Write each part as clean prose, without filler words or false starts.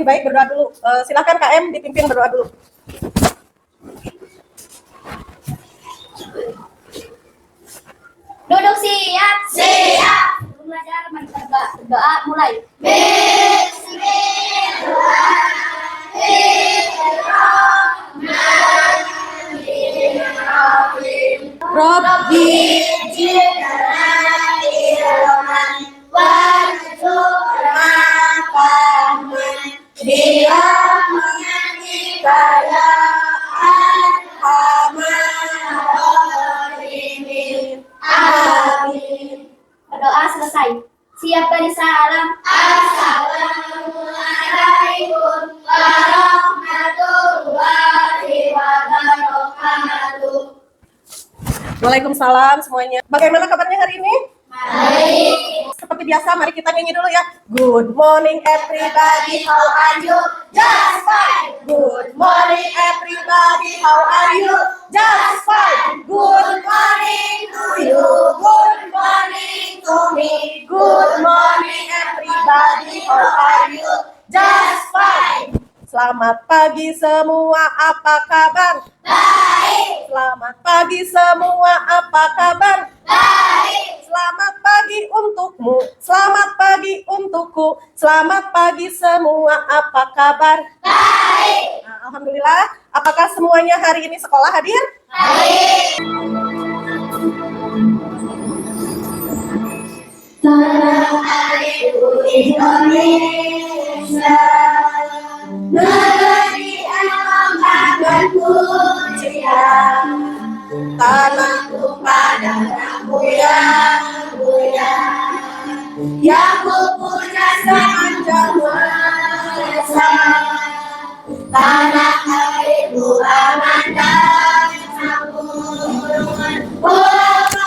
lebih baik berdoa dulu. Silakan KM dipimpin berdoa dulu. Duduk siap. Siap. Belajar berdoa mulai. Bismillahirrahmanirrahim. Rabbi Berdoa selesai. Siap beri salam. Assalamualaikum warahmatullahi wabarakatuh. Waalaikumsalam semuanya. Bagaimana kabarnya hari ini? Baik. Seperti biasa, mari kita nyanyi dulu ya. Good morning everybody, how are you? Just fine. Good morning everybody, how are you? Just fine. Good morning to you. Good morning to me. Good morning everybody, how are you? Just fine. Selamat pagi semua, apa kabar? Baik. Selamat pagi semua, apa kabar? Baik. Selamat pagi untukmu, selamat pagi untukku, selamat pagi semua, apa kabar? Baik. Nah, alhamdulillah, apakah semuanya hari ini sekolah hadir? Baik. Tanah airku Indonesia, negeri emak dan pujian, tanahku padaku yang punya sepanjang masa, tanah airku aman dan makmur, pulau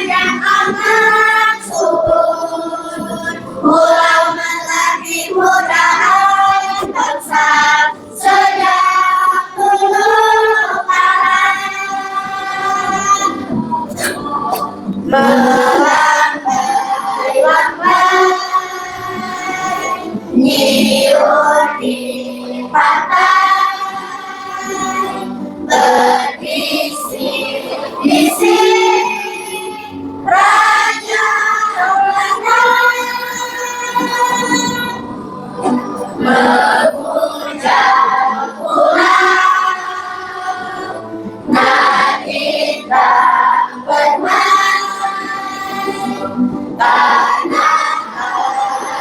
yang amat subur, pulau melati mudahan bangsa sejak dulu kala. Nyiur di pantai, berbisik-bisik raja Ulana, memuja pulau Nadita bermain, tanah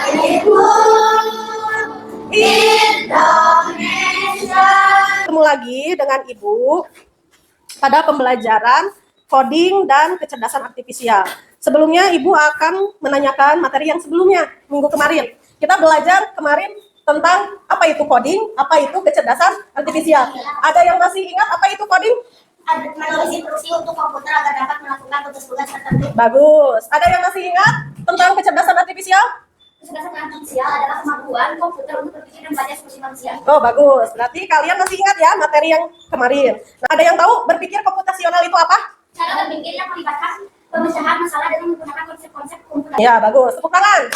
airku Indonesia. Ketemu lagi dengan Ibu pada pembelajaran coding dan kecerdasan artifisial. Sebelumnya Ibu akan menanyakan materi yang sebelumnya, minggu kemarin. Kita belajar kemarin tentang apa itu coding, apa itu kecerdasan artifisial. Ada yang masih ingat apa itu coding? Menulis instruksi untuk komputer agar dapat melakukan tugas-tugas tertentu. Bagus. Ada yang masih ingat tentang kecerdasan artifisial? Kecerdasan artifisial adalah kemampuan komputer untuk berpikir dan belajar seperti manusia. Oh, bagus. Berarti kalian masih ingat ya materi yang kemarin. Nah, ada yang tahu berpikir komputasional itu apa? Cara berpikir yang melibatkan pemecahan masalah dengan menggunakan konsep-konsep komputer. Ya, bagus. Tepuk tangan.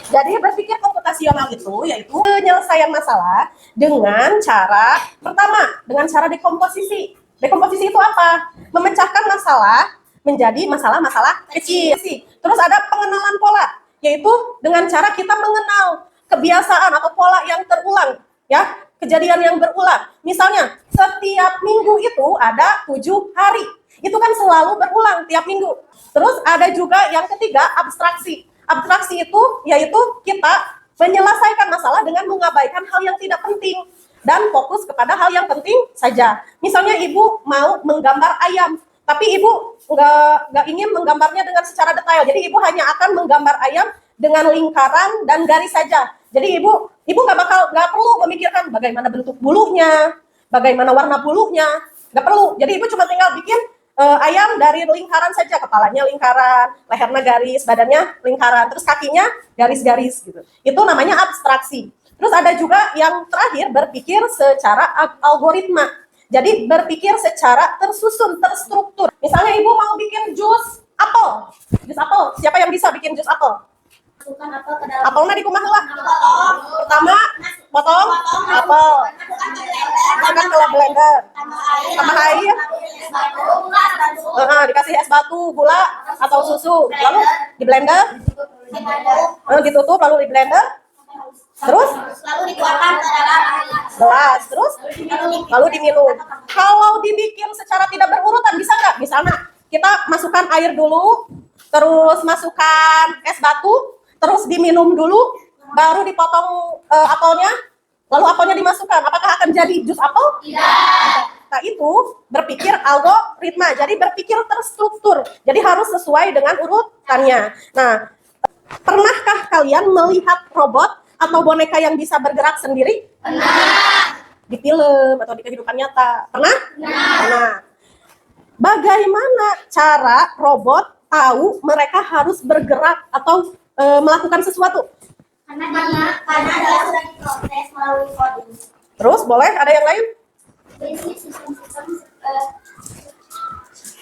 Jadi berpikir komputasional itu yaitu penyelesaian masalah dengan cara pertama, dengan cara dekomposisi. Dekomposisi itu apa? Memecahkan masalah menjadi masalah-masalah kecil. Terus ada pengenalan pola, yaitu dengan cara kita mengenal kebiasaan atau pola yang terulang, ya, kejadian yang berulang. Misalnya, setiap minggu itu ada 7 hari. Itu kan selalu berulang tiap minggu. Terus ada juga yang ketiga, abstraksi. Abstraksi itu yaitu kita menyelesaikan masalah dengan mengabaikan hal yang tidak penting dan fokus kepada hal yang penting saja. Misalnya Ibu mau menggambar ayam, tapi Ibu nggak ingin menggambarnya dengan secara detail. Jadi Ibu hanya akan menggambar ayam dengan lingkaran dan garis saja. Jadi Ibu nggak perlu memikirkan bagaimana bentuk bulunya, bagaimana warna bulunya, nggak perlu. Jadi Ibu cuma tinggal bikin ayam dari lingkaran saja, kepalanya lingkaran, lehernya garis, badannya lingkaran, terus kakinya garis-garis gitu. Itu namanya abstraksi. Terus ada juga yang terakhir berpikir secara algoritma. Jadi berpikir secara tersusun, terstruktur. Misalnya Ibu mau bikin jus apel. Jus apel, siapa yang bisa bikin jus apel? Masukkan apel ke dalam. Apelnya di kumaha heula? Potong. Pertama, potong apel. Masukkan ke blender. Tambah air. Dikasih es batu, gula atau susu. Lalu di blender. Ditutup lalu di blender. Terus Lalu dikeluarkan ke dalam gelas. Terus lalu diminum. Kalau dibikin secara tidak berurutan bisa nggak? Misalnya kita masukkan air dulu, terus masukkan es batu, terus diminum dulu, baru dipotong apelnya, lalu apelnya dimasukkan. Apakah akan jadi jus apel? Tidak. Nah itu berpikir algoritma, jadi berpikir terstruktur. Jadi harus sesuai dengan urutannya. Nah, pernahkah kalian melihat robot atau boneka yang bisa bergerak sendiri? Pernah. Di film atau di kehidupan nyata? Pernah? Pernah. Bagaimana cara robot tahu mereka harus bergerak atau melakukan sesuatu? Karena adalah sudah diproses melalui coding. Terus boleh ada yang lain? Berisi sistem-sistem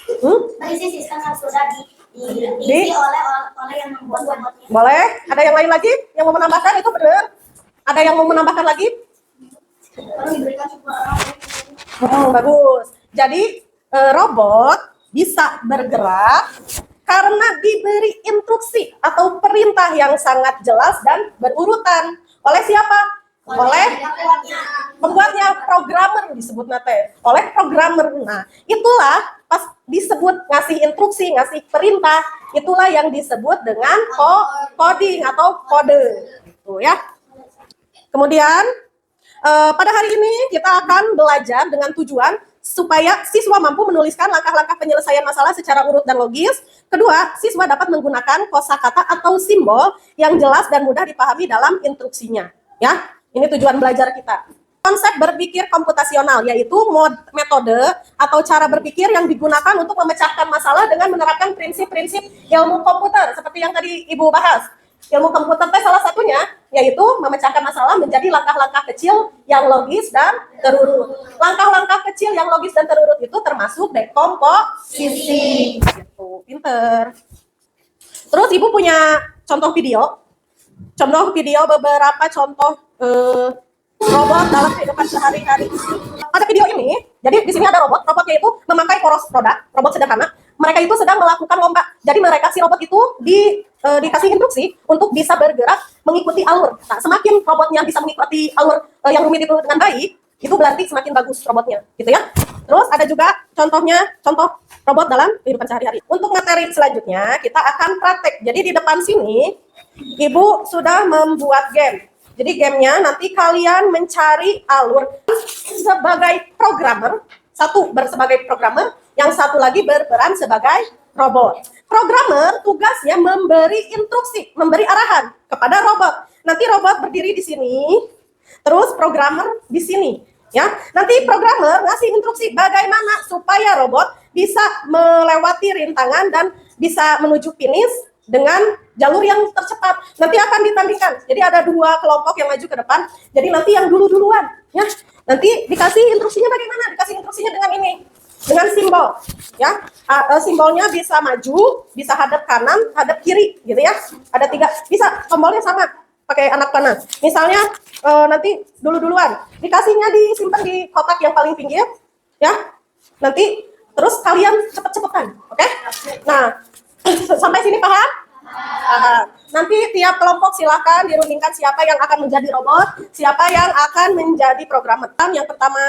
Hmm? yang sudah diisi oleh yang membuat robotnya. Boleh? Ada yang lain lagi yang mau menambahkan? Itu benar? Ada yang mau menambahkan lagi? Lalu diberikan sebuah Bagus. Jadi robot bisa bergerak karena diberi instruksi atau perintah yang sangat jelas dan berurutan. Oleh siapa? Oleh pembuatnya, programmer disebut nate. Oleh programmer. Nah, itulah pas disebut ngasih instruksi, ngasih perintah, itulah yang disebut dengan coding atau kode. Gitu ya. Kemudian pada hari ini kita akan belajar dengan tujuan supaya siswa mampu menuliskan langkah-langkah penyelesaian masalah secara urut dan logis. Kedua, siswa dapat menggunakan kosakata atau simbol yang jelas dan mudah dipahami dalam instruksinya. Ya, ini tujuan belajar kita. Konsep berpikir komputasional yaitu metode atau cara berpikir yang digunakan untuk memecahkan masalah dengan menerapkan prinsip-prinsip ilmu komputer seperti yang tadi Ibu bahas. Ilmu komputer salah satunya yaitu memecahkan masalah menjadi langkah-langkah kecil yang logis dan terurut. Langkah-langkah kecil yang logis dan terurut itu termasuk dekomposisi. Gitu, pinter. Terus Ibu punya contoh video beberapa contoh robot dalam kehidupan sehari-hari. Pada video ini, jadi di sini ada robotnya itu memakai poros roda, robot sederhana. Mereka itu sedang melakukan lomba. Jadi mereka si robot itu dikasih instruksi untuk bisa bergerak mengikuti alur. Nah, semakin robotnya bisa mengikuti alur yang rumit itu dengan baik, itu berarti semakin bagus robotnya, gitu ya. Terus ada juga contoh robot dalam kehidupan sehari-hari. Untuk materi selanjutnya kita akan praktek. Jadi di depan sini Ibu sudah membuat game. Jadi gamenya nanti kalian mencari alur sebagai programmer, satu sebagai programmer, yang satu lagi berperan sebagai robot. Programmer tugasnya memberi instruksi, memberi arahan kepada robot. Nanti robot berdiri di sini, terus programmer di sini. Ya, nanti programmer ngasih instruksi bagaimana supaya robot bisa melewati rintangan dan bisa menuju finish dengan jalur yang tercepat. Nanti akan ditandingkan. Jadi ada dua kelompok yang maju ke depan. Jadi nanti yang duluan, ya. Nanti dikasih instruksinya bagaimana? Dikasih instruksinya dengan ini, dengan simbol, ya. Simbolnya bisa maju, bisa hadap kanan, hadap kiri, gitu ya. Ada 3, bisa tombolnya sama, pakai anak panah. Misalnya nanti duluan, dikasihnya disimpan di kotak yang paling pinggir, ya. Nanti terus kalian cepet-cepetan, oke? Nah, sampai sini paham? Nanti tiap kelompok silakan dirundingkan siapa yang akan menjadi robot, siapa yang akan menjadi programmer. Yang pertama,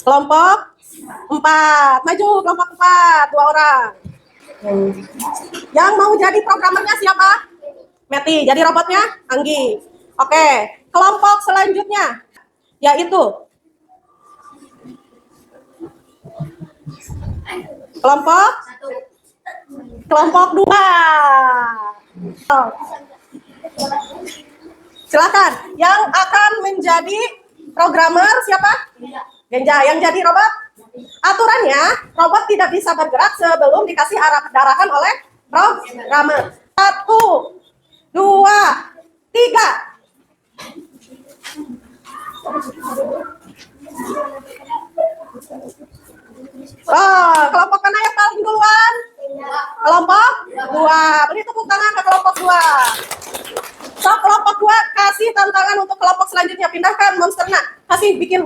kelompok 4, maju kelompok 4, 2 orang. Yang mau jadi programmernya siapa? Meti. Jadi robotnya Anggi. Oke, kelompok selanjutnya yaitu kelompok 2. Silakan. Yang akan menjadi programmer siapa? Genja. Yang jadi robot? Aturannya, robot tidak bisa bergerak sebelum dikasih arahan oleh programmer. 1, 2, 3. Kelompok mana yang paling duluan? Kelompok 2.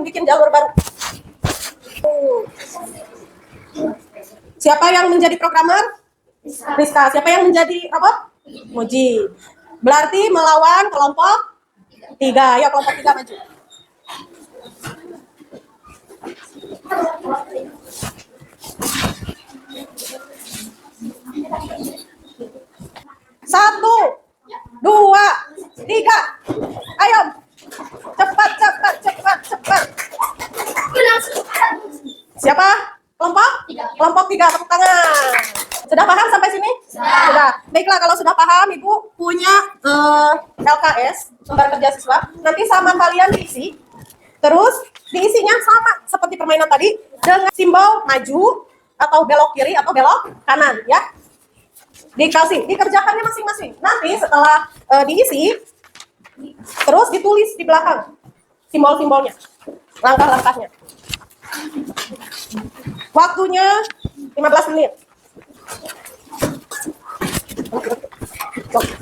bikin jalur baru. Siapa yang menjadi programmer? Rizka. Siapa yang menjadi robot? Muji. Berarti melawan kelompok 3. Ya, kelompok 3 maju. Satu, 2, 3. Ayo. Cepat. Siapa? Kelompok 3, tepuk tangan. Sudah paham sampai sini? Sudah. Baiklah, kalau sudah paham, Ibu punya LKS, lembar kerja siswa. Nanti sama kalian diisi. Terus diisinya sama seperti permainan tadi dengan simbol maju atau belok kiri atau belok kanan, ya. Dikerjakannya masing-masing. Nanti setelah diisi, terus ditulis di belakang simbol-simbolnya, langkah-langkahnya. Waktunya 15 menit.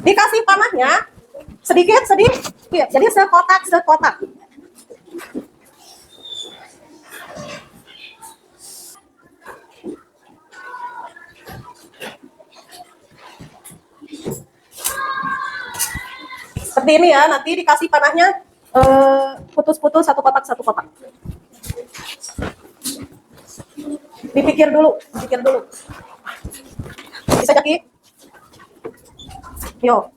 Dikasih panahnya sedikit, jadi sekotak. Seperti ini ya, nanti dikasih panahnya putus-putus satu kotak. Dipikir dulu. Bisa Jaki? Yo.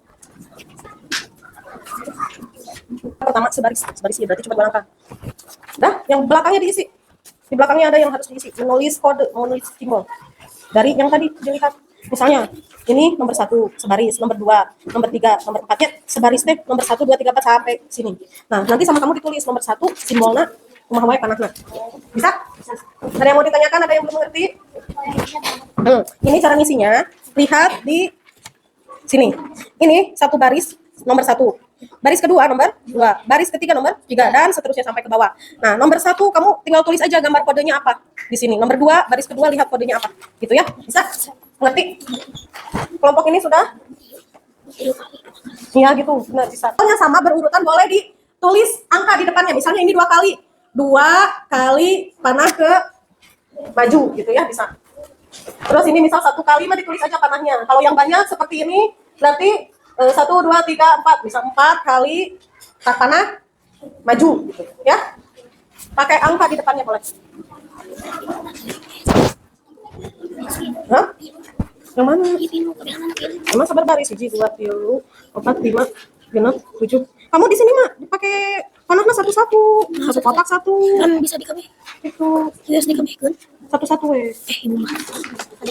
Pertama sebaris ya, berarti cuma 2 langkah. Dah, yang belakangnya diisi. Di belakangnya ada yang harus diisi. Menulis kode, menulis simbol. Dari yang tadi dilihat. Misalnya, ini nomor 1 sebaris, nomor 2, nomor 3, nomor 4-nya sebaris deh, nomor 1, 2, 3, 4 sampai sini. Nah, nanti sama kamu ditulis nomor 1 simbolnya kumaha panahnya. Bisa? Ada yang mau ditanyakan, ada yang belum mengerti? Ini cara ngisinya. Lihat di sini. Ini 1 baris nomor 1. Baris kedua nomor 2, baris ketiga nomor 3, dan seterusnya sampai ke bawah. Nah, nomor 1 kamu tinggal tulis aja gambar kodenya apa di sini. Nomor 2, baris kedua lihat kodenya apa. Gitu ya. Bisa? Ngerti? Kelompok ini sudah? Iya gitu, benar bisa. Pokoknya sama berurutan, boleh ditulis angka di depannya. Misalnya ini 2 kali. 2 kali panah ke maju gitu ya, bisa. Terus ini misal 1 kali mah ditulis aja panahnya. Kalau yang banyak seperti ini, berarti 1, 2, 3, 4. Bisa 4 kali panah maju gitu ya. Pakai angka di depannya boleh. Hah? Yang mana? Emang sabar baris 1, 2, 3, 4, 5, 6, 7. Kamu di sini mah dipakai panahnya satu-satu. Satu kotak 1. Kan bisa di kami. Itu Terus di kami kan. satu-satu Ibu mah.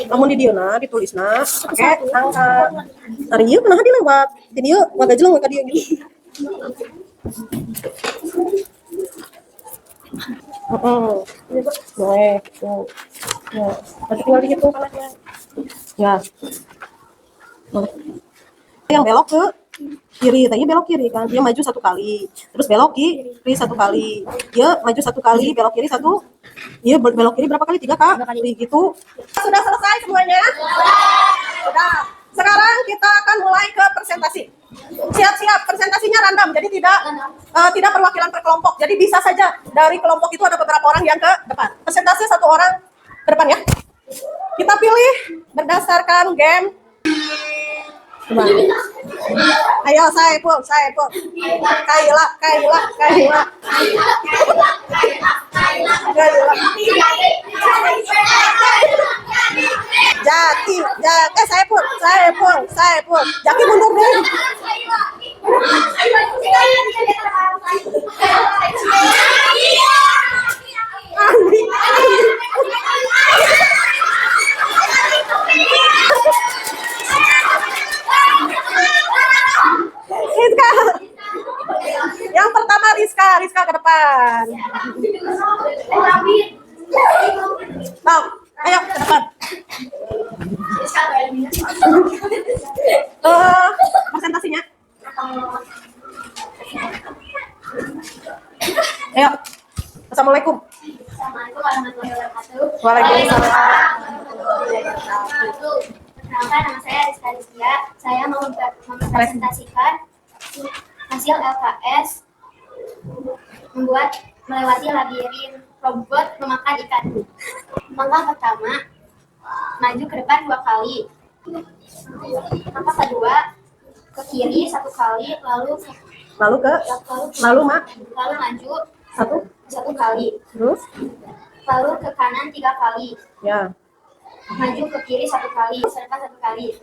namun di dia ditulisna pakai angka. Hari ieu pernah dilewat. Di dieu ngagajeleng ka dieu gitu. Boleh. Tuh. Ya, nanti tinggal dihitung panahnya. Ya. Boleh. Yang belok ke kiri, tadi belok kiri kan, dia maju 1 kali, terus belok kiri 1 kali, dia maju 1 kali, belok kiri 1, dia belok kiri berapa kali? 3 kali gitu. Sudah selesai semuanya? Sudah. Sekarang kita akan mulai ke presentasi. Siap-siap, presentasinya random, jadi tidak perwakilan per kelompok, jadi bisa saja dari kelompok itu ada beberapa orang yang ke depan. Presentasi 1 orang ke depan ya. Kita pilih berdasarkan game. Coba. Ayo saya pun. Kaila. Jaki. Saya pun. Jaki mundur deh. Rizka. Yang pertama Rizka ke depan. Nah, ayo ke depan. Presentasinya. Ayo. Assalamualaikum. Assalamualaikum warahmatullahi wabarakatuh. Waalaikumsalam. Perkenalkan, nama saya Rizka Rizkia. Saya mau mempresentasikan hasil LKS membuat melewati labirin robot memakan ikan. Langkah pertama, maju ke depan 2 kali. Langkah kedua, ke kiri 1 kali, lalu maju satu kali. Terus Lalu ke kanan 3 kali. ya, Maju ke kiri 1 kali, serta 1 kali.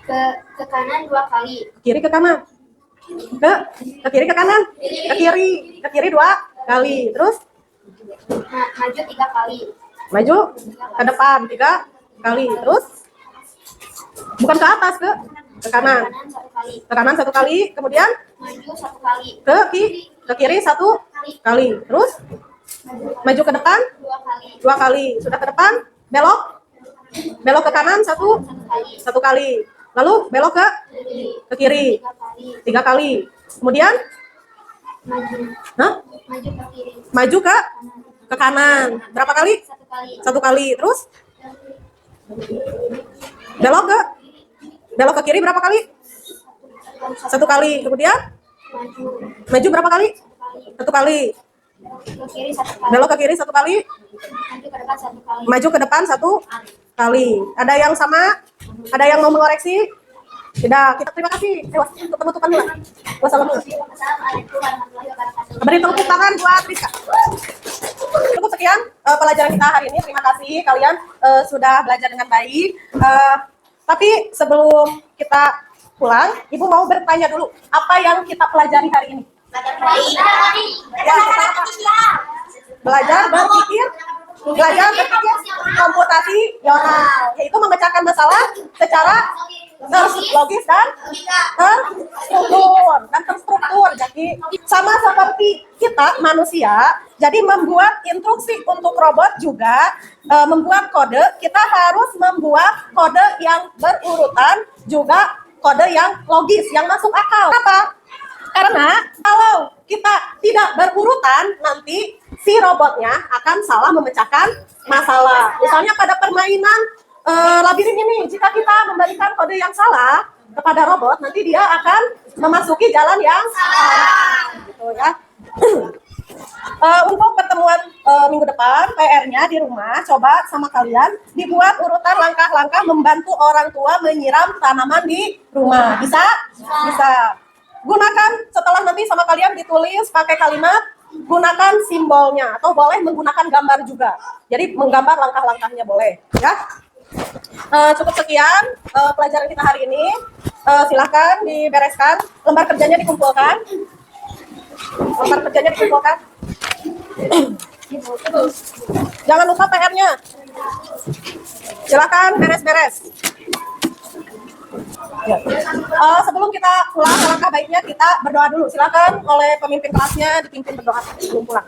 Ke kanan 2 kali. ke kiri ke kanan. Ke kiri ke kanan. Ke kiri 2 kali. Terus Maju 3 kali. maju ke depan 3 kali. Terus bukan ke atas, ke kanan. Ke kanan 1 kali. Ke kanan 1 kali, kemudian Maju 1 kali. ke kiri 1 kali. Terus maju ke depan 2 kali. 2 kali. Sudah ke depan, belok ke kanan 1 1 kali. kali. Lalu belok ke kiri 3 kali. 3 kali. Kemudian Maju. hah? Maju ke kiri. Maju ke kanan. Berapa kali? 1 kali. 1 kali. Terus belok ke kiri berapa kali? 1 kali. Kemudian Maju. maju berapa kali? 1 kali. Ke kiri 1 kali. Belok ke kiri 1 kali. Maju ke depan 1 kali. Maju ke depan 1 kali. Ada yang sama? Ada yang mau mengoreksi? Tidak. Kita terima kasih. Untuk penutupan dulu. Wassalamualaikum. Assalamualaikum warahmatullahi wabarakatuh. Beri tepuk tangan buat Rizka. Cukup sekian pelajaran kita hari ini. Terima kasih kalian sudah belajar dengan baik. Tapi sebelum kita pulang, Ibu mau bertanya dulu, apa yang kita pelajari hari ini? Belajar berpikir komputasional, yaitu memecahkan masalah secara logis dan terstruktur. Jadi sama seperti kita manusia, jadi membuat instruksi untuk robot juga membuat kode, kita harus membuat kode yang berurutan, juga kode yang logis, yang masuk akal. Kenapa? Karena kalau kita tidak berurutan, nanti si robotnya akan salah memecahkan masalah. Misalnya pada permainan labirin ini, jika kita memberikan kode yang salah kepada robot, nanti dia akan memasuki jalan yang salah. Gitu ya. Untuk pertemuan minggu depan, PR-nya di rumah, coba sama kalian dibuat urutan langkah-langkah membantu orang tua menyiram tanaman di rumah. Bisa? Bisa. Gunakan setelah nanti sama kalian ditulis pakai kalimat, gunakan simbolnya atau boleh menggunakan gambar juga. Jadi menggambar langkah-langkahnya boleh, ya. Cukup sekian pelajaran kita hari ini. Silahkan dibereskan, lembar kerjanya dikumpulkan. Jangan lupa PR-nya. Silakan beres-beres. Ya. Sebelum kita pulang, alangkah baiknya kita berdoa dulu. Silakan oleh pemimpin kelasnya dipimpin berdoa sebelum pulang.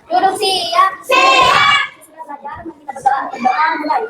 Duduk siap. Siap. Sudah belajar, mari kita berdoa. Berdoa mulai.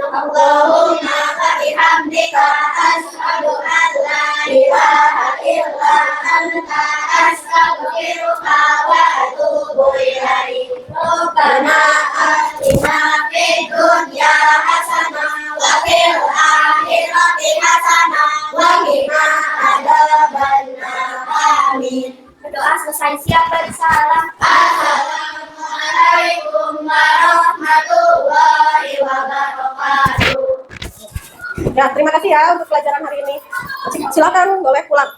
Allahumma bihamdika asyhadu an la ilaha illa anta astaghfiruka wa atubu ilaik. Rabbana atina fid dunya hasanah wa fil akhirati hasanah wa qina adzabannar. Amin. Berdoa selesai, siap bersalam. Assalamualaikum warahmatullahi wabarakatuh. Ya, terima kasih ya untuk pelajaran hari ini. Silakan boleh pulang.